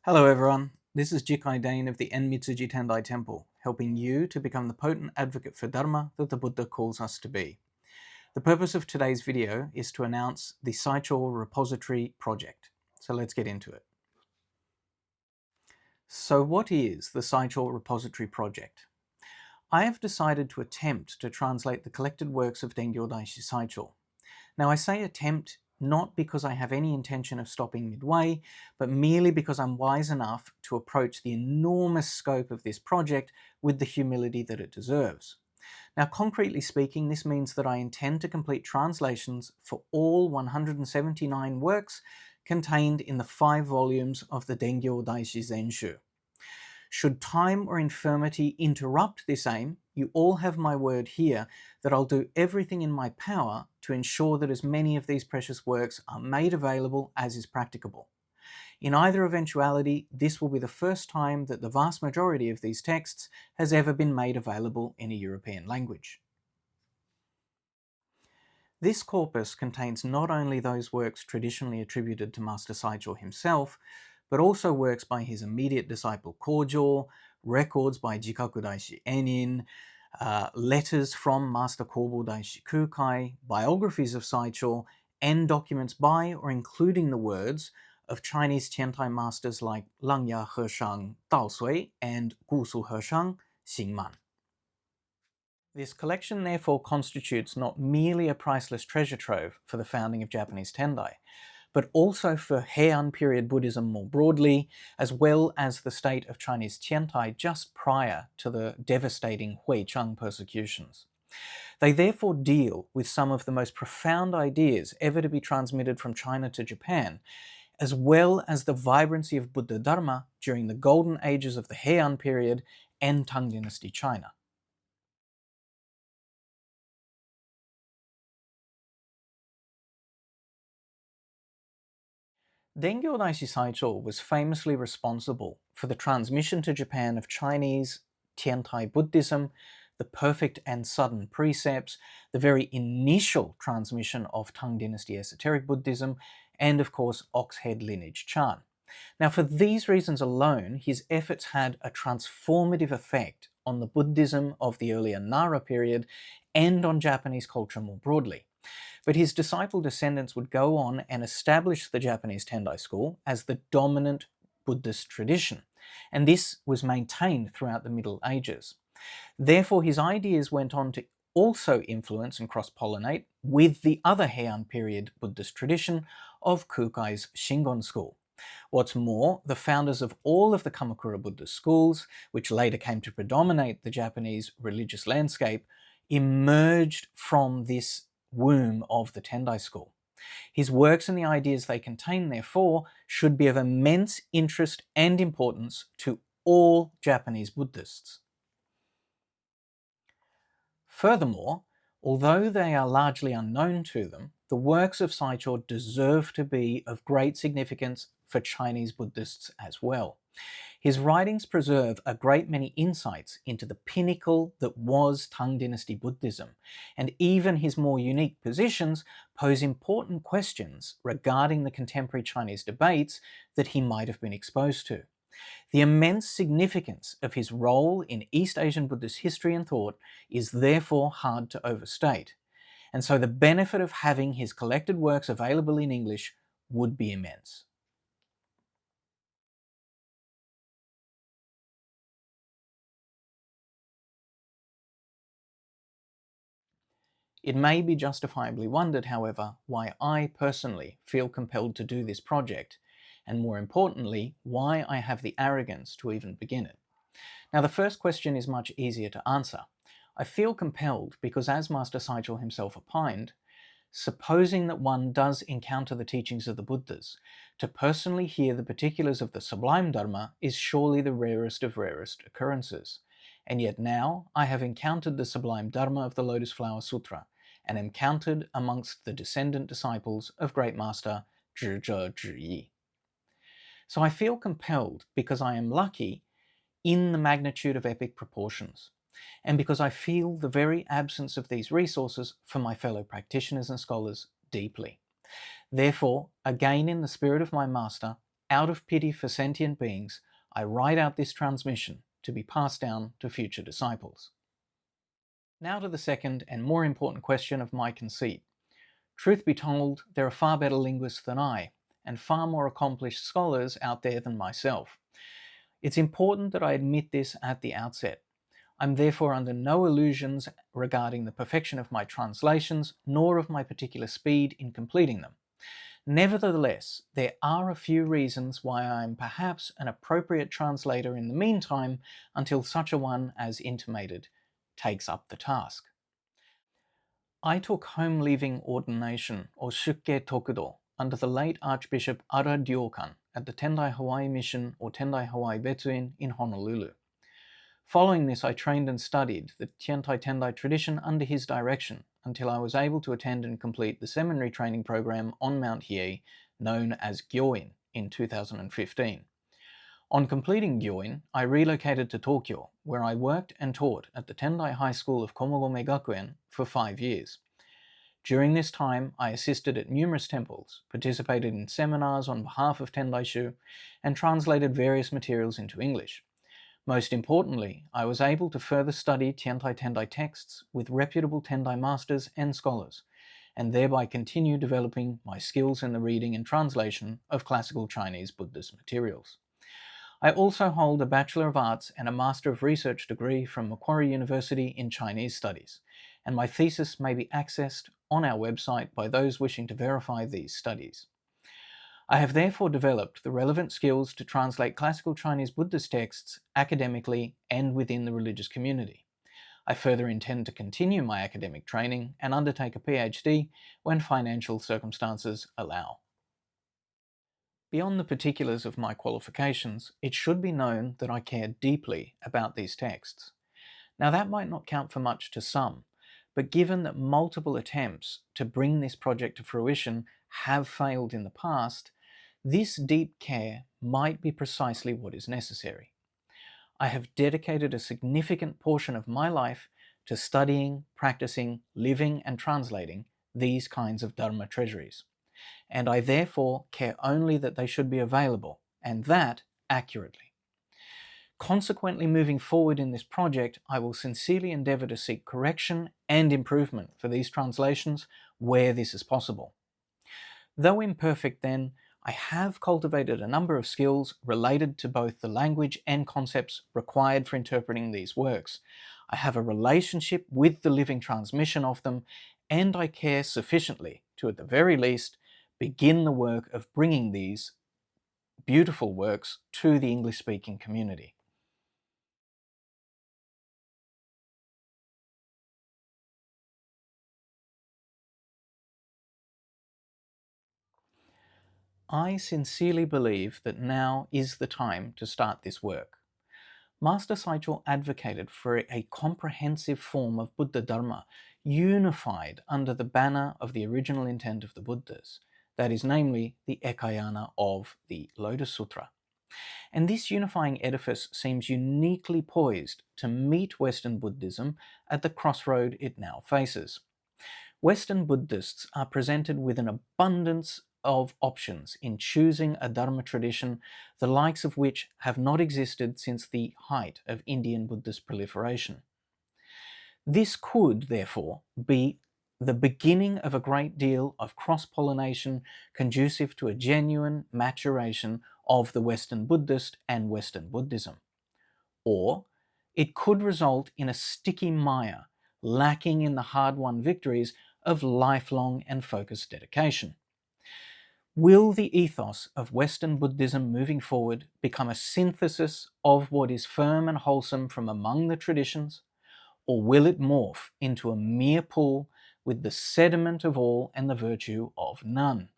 Hello everyone, this is Jikai Dehn of the Enmitsuji Tendai Temple, helping you to become the potent advocate for Dharma that the Buddha calls us to be. The purpose of today's video is to announce the Saichō Repository project. So let's get into it. So what is the Saichō Repository project? I have decided to attempt to translate the collected works of Dengyō Daishi Saicho. Now I say attempt not because I have any intention of stopping midway, but merely because I'm wise enough to approach the enormous scope of this project with the humility that it deserves. Now, concretely speaking, this means that I intend to complete translations for all 179 works contained in the 5 volumes of the Dengyō Daishi Zenshū. Should time or infirmity interrupt this aim, you all have my word here that I'll do everything in my power to ensure that as many of these precious works are made available as is practicable. In either eventuality, this will be the first time that the vast majority of these texts has ever been made available in a European language. This corpus contains not only those works traditionally attributed to Master Saicho himself, but also works by his immediate disciple Kōjō, records by Jikaku Daishi Enin, letters from Master Kobo Daishi Kukai, biographies of Saicho, and documents by or including the words of Chinese Tiantai masters like Langya Heshang Dao Sui and Gusu Heshang Xingman. This collection therefore constitutes not merely a priceless treasure trove for the founding of Japanese Tendai, but also for Heian period Buddhism more broadly, as well as the state of Chinese Tiantai just prior to the devastating Huicheng persecutions. They therefore deal with some of the most profound ideas ever to be transmitted from China to Japan, as well as the vibrancy of Buddha Dharma during the golden ages of the Heian period and Tang Dynasty China. Dengyō Daishi Saicho was famously responsible for the transmission to Japan of Chinese Tiantai Buddhism, the perfect and sudden precepts, the very initial transmission of Tang Dynasty esoteric Buddhism, and of course Ox Head lineage Chan. Now for these reasons alone, his efforts had a transformative effect on the Buddhism of the earlier Nara period and on Japanese culture more broadly. But his disciple descendants would go on and establish the Japanese Tendai school as the dominant Buddhist tradition, and this was maintained throughout the Middle Ages. Therefore, his ideas went on to also influence and cross-pollinate with the other Heian period Buddhist tradition of Kukai's Shingon school. What's more, the founders of all of the Kamakura Buddhist schools, which later came to predominate the Japanese religious landscape, emerged from this womb of the Tendai school. His works and the ideas they contain, therefore, should be of immense interest and importance to all Japanese Buddhists. Furthermore, although they are largely unknown to them, the works of Saicho deserve to be of great significance for Chinese Buddhists as well. His writings preserve a great many insights into the pinnacle that was Tang Dynasty Buddhism, and even his more unique positions pose important questions regarding the contemporary Chinese debates that he might have been exposed to. The immense significance of his role in East Asian Buddhist history and thought is therefore hard to overstate, and so the benefit of having his collected works available in English would be immense. It may be justifiably wondered, however, why I personally feel compelled to do this project, and more importantly, why I have the arrogance to even begin it. Now, the first question is much easier to answer. I feel compelled because, as Master Saicho himself opined, supposing that one does encounter the teachings of the Buddhas, to personally hear the particulars of the sublime Dharma is surely the rarest of rarest occurrences. And yet now I have encountered the sublime Dharma of the Lotus Flower Sutra, and am counted amongst the descendant disciples of Great Master Zhizhe Zhiyi. So I feel compelled because I am lucky in the magnitude of epic proportions, and because I feel the very absence of these resources for my fellow practitioners and scholars deeply. Therefore, again in the spirit of my master, Out of pity for sentient beings, I write out this transmission to be passed down to future disciples. Now to the second and more important question of my conceit. Truth be told, there are far better linguists than I, and far more accomplished scholars out there than myself. It's important that I admit this at the outset. I'm therefore under no illusions regarding the perfection of my translations, nor of my particular speed in completing them. Nevertheless, there are a few reasons why I am perhaps an appropriate translator in the meantime, until such a one as intimated takes up the task. I took home-leaving ordination, or Shukkei Tokudo, under the late Archbishop Ara Ryokan at the Tendai Hawaii Mission or Tendai Hawaii Betsuin in Honolulu. Following this, I trained and studied the Tiantai Tendai tradition under his direction until I was able to attend and complete the seminary training program on Mount Hiei, known as Gyoin, in 2015. On completing Gyoin, I relocated to Tokyo, where I worked and taught at the Tendai High School of Komogome Gakuen for 5 years. During this time, I assisted at numerous temples, participated in seminars on behalf of Tendaishu, and translated various materials into English. Most importantly, I was able to further study Tiantai Tendai texts with reputable Tendai masters and scholars, and thereby continue developing my skills in the reading and translation of classical Chinese Buddhist materials. I also hold a Bachelor of Arts and a Master of Research degree from Macquarie University in Chinese Studies, and my thesis may be accessed on our website by those wishing to verify these studies. I have therefore developed the relevant skills to translate classical Chinese Buddhist texts academically and within the religious community. I further intend to continue my academic training and undertake a PhD when financial circumstances allow. Beyond the particulars of my qualifications, it should be known that I care deeply about these texts. Now that might not count for much to some, but given that multiple attempts to bring this project to fruition have failed in the past, this deep care might be precisely what is necessary. I have dedicated a significant portion of my life to studying, practicing, living, and translating these kinds of Dharma treasuries, and I therefore care only that they should be available, and that accurately. Consequently, moving forward in this project, I will sincerely endeavour to seek correction and improvement for these translations where this is possible. Though imperfect then, I have cultivated a number of skills related to both the language and concepts required for interpreting these works. I have a relationship with the living transmission of them, and I care sufficiently to, at the very least, begin the work of bringing these beautiful works to the English-speaking community. I sincerely believe that now is the time to start this work. Master Saicho advocated for a comprehensive form of Buddha Dharma, unified under the banner of the original intent of the Buddhas, that is, namely, the Ekayana of the Lotus Sutra. And this unifying edifice seems uniquely poised to meet Western Buddhism at the crossroad it now faces. Western Buddhists are presented with an abundance of options in choosing a Dharma tradition, the likes of which have not existed since the height of Indian Buddhist proliferation. This could, therefore, be the beginning of a great deal of cross-pollination conducive to a genuine maturation of the Western Buddhist and Western Buddhism. Or it could result in a sticky mire, lacking in the hard-won victories of lifelong and focused dedication. Will the ethos of Western Buddhism moving forward become a synthesis of what is firm and wholesome from among the traditions, or will it morph into a mere pool with the sediment of all and the virtue of none?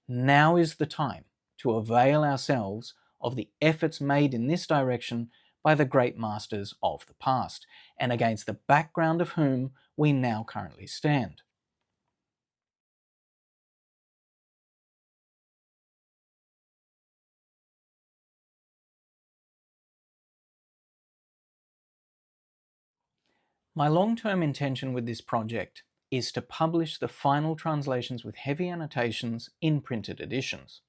Now is the time to avail ourselves of the efforts made in this direction by the great masters of the past, and against the background of whom we now currently stand. My long-term intention with this project is to publish the final translations with heavy annotations in printed editions.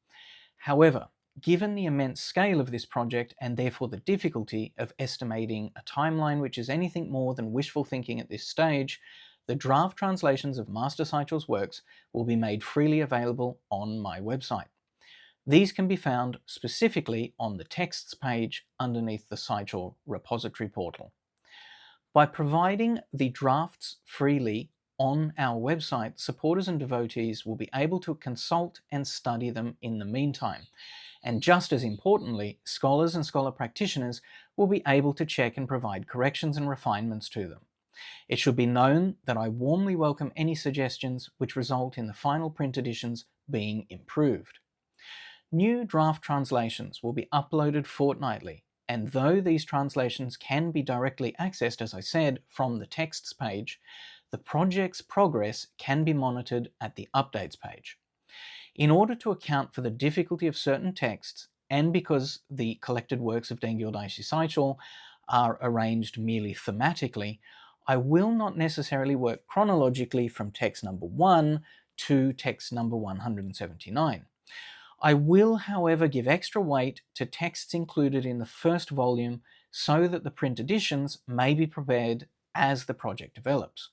However, given the immense scale of this project and therefore the difficulty of estimating a timeline which is anything more than wishful thinking at this stage, the draft translations of Master Saicho's works will be made freely available on my website. These can be found specifically on the texts page underneath the Saichō Repository portal. By providing the drafts freely on our website, supporters and devotees will be able to consult and study them in the meantime. And just as importantly, scholars and scholar practitioners will be able to check and provide corrections and refinements to them. It should be known that I warmly welcome any suggestions which result in the final print editions being improved. New draft translations will be uploaded fortnightly, and though these translations can be directly accessed, as I said, from the texts page, the project's progress can be monitored at the updates page. In order to account for the difficulty of certain texts, and because the collected works of Dengyō Daishi Saicho are arranged merely thematically, I will not necessarily work chronologically from text number 1 to text number 179. I will, however, give extra weight to texts included in the first volume so that the print editions may be prepared as the project develops.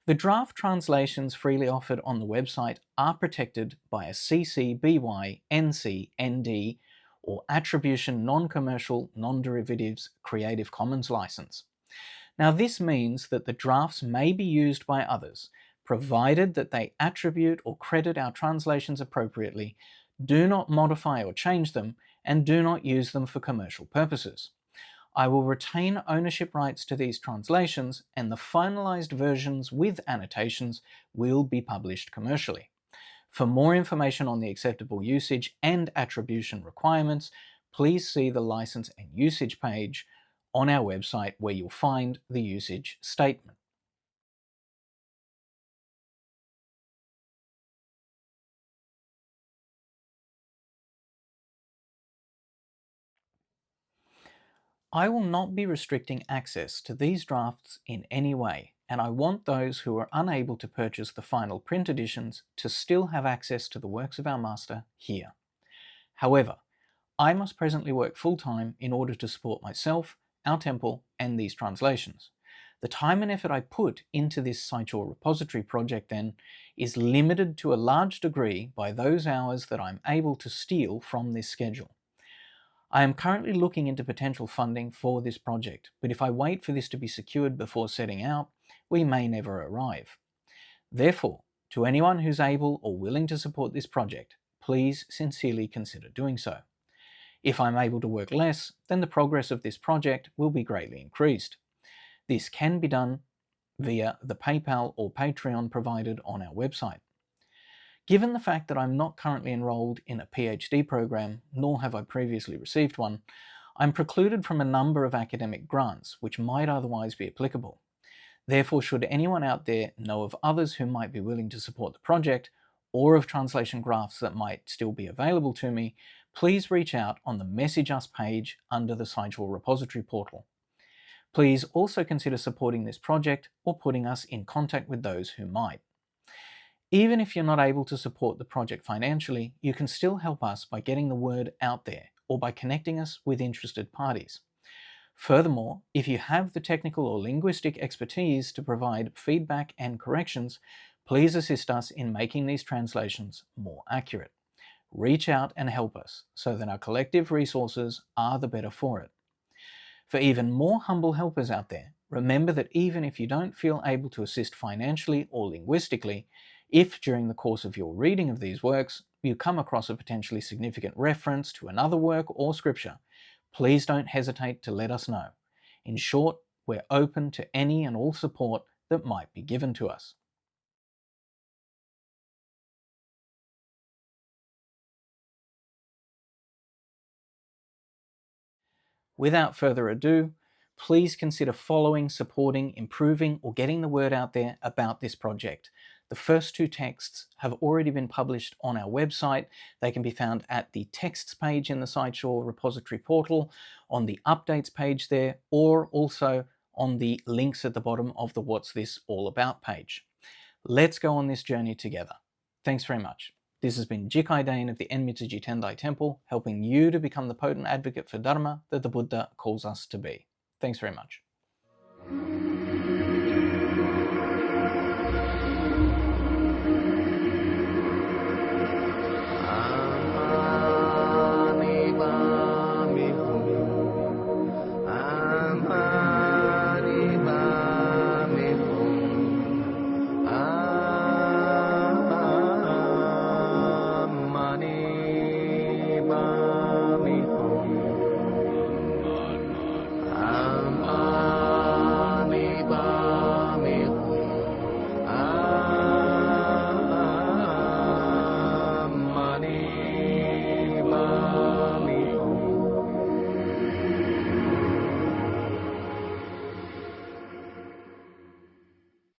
The draft translations freely offered on the website are protected by a CC BY NC ND or Attribution Non-Commercial Non-Derivatives Creative Commons license. Now this means that the drafts may be used by others, provided that they attribute or credit our translations appropriately, do not modify or change them, and do not use them for commercial purposes. I will retain ownership rights to these translations, and the finalized versions with annotations will be published commercially. For more information on the acceptable usage and attribution requirements, please see the license and usage page on our website where you'll find the usage statement. I will not be restricting access to these drafts in any way, and I want those who are unable to purchase the final print editions to still have access to the works of our Master here. However, I must presently work full-time in order to support myself, our temple, and these translations. The time and effort I put into this Saichō Repository project, then, is limited to a large degree by those hours that I'm able to steal from this schedule. I am currently looking into potential funding for this project, but if I wait for this to be secured before setting out, we may never arrive. Therefore, to anyone who's able or willing to support this project, please sincerely consider doing so. If I'm able to work less, then the progress of this project will be greatly increased. This can be done via the PayPal or Patreon provided on our website. Given the fact that I'm not currently enrolled in a PhD program, nor have I previously received one, I'm precluded from a number of academic grants which might otherwise be applicable. Therefore, should anyone out there know of others who might be willing to support the project, or of translation drafts that might still be available to me, please reach out on the Message Us page under the Saicho Repository portal. Please also consider supporting this project or putting us in contact with those who might. Even if you're not able to support the project financially, you can still help us by getting the word out there or by connecting us with interested parties. Furthermore, if you have the technical or linguistic expertise to provide feedback and corrections, please assist us in making these translations more accurate. Reach out and help us so that our collective resources are the better for it. For even more humble helpers out there, remember that even if you don't feel able to assist financially or linguistically, if during the course of your reading of these works you come across a potentially significant reference to another work or scripture, please don't hesitate to let us know. In short, we're open to any and all support that might be given to us. Without further ado, please consider following, supporting, improving, or getting the word out there about this project. The first two texts have already been published on our website. They can be found at the texts page in the Saicho Repository portal, on the updates page there, or also on the links at the bottom of the What's This All About page. Let's go on this journey together. Thanks very much. This has been Jikai Dehn of the Enmitsuji Tendai Temple, helping you to become the potent advocate for Dharma that the Buddha calls us to be. Thanks very much.